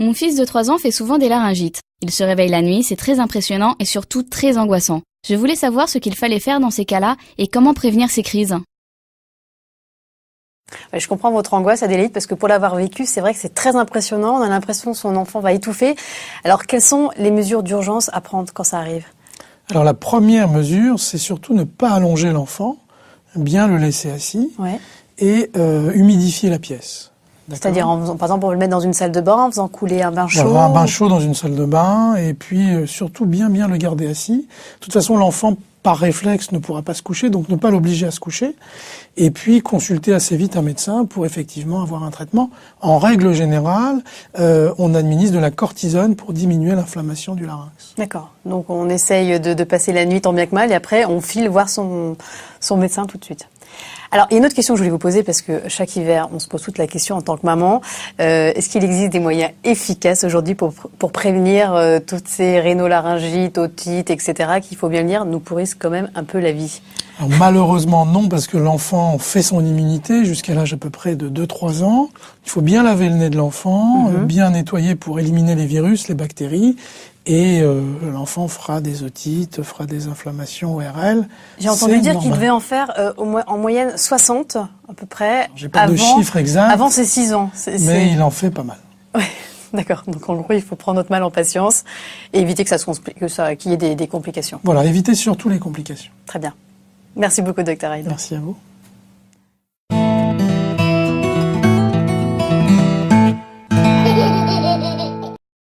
Mon fils de 3 ans fait souvent des laryngites. Il se réveille la nuit, c'est très impressionnant et surtout très angoissant. Je voulais savoir ce qu'il fallait faire dans ces cas-là et comment prévenir ces crises. Je comprends votre angoisse, Adélaïde, parce que pour l'avoir vécu, c'est vrai que c'est très impressionnant. On a l'impression que son enfant va étouffer. Alors, quelles sont les mesures d'urgence à prendre quand ça arrive? Alors, la première mesure, c'est surtout ne pas allonger l'enfant, bien le laisser assis et humidifier la pièce. C'est-à-dire, par exemple, on le met dans une salle de bain, en faisant couler un bain chaud. Voilà, un bain chaud dans une salle de bain, et puis surtout bien le garder assis. De toute façon, l'enfant, par réflexe, ne pourra pas se coucher, donc ne pas l'obliger à se coucher. Et puis consulter assez vite un médecin pour effectivement avoir un traitement. En règle générale, on administre de la cortisone pour diminuer l'inflammation du larynx. D'accord. Donc on essaye de passer la nuit tant bien que mal, et après on file voir son médecin tout de suite. Alors, il y a une autre question que je voulais vous poser, parce que chaque hiver, on se pose toute la question en tant que maman. Est-ce qu'il existe des moyens efficaces aujourd'hui pour prévenir toutes ces rhinolharyngites, otites, etc., qu'il faut bien le dire, nous pourrissent quand même un peu la vie? Alors, malheureusement, non, parce que l'enfant fait son immunité jusqu'à l'âge à peu près de 2-3 ans. Il faut bien laver le nez de l'enfant, bien nettoyer pour éliminer les virus, les bactéries. Et l'enfant fera des otites, fera des inflammations ORL. J'ai entendu dire qu'il devait en faire en moyenne 60 à peu près. J'ai pas de chiffre exact. Avant ses 6 ans. Mais il en fait pas mal. Ouais, d'accord. Donc en gros, il faut prendre notre mal en patience et éviter qu'il y ait des complications. Voilà, éviter surtout les complications. Très bien. Merci beaucoup, Dr. Haïdar. Merci à vous.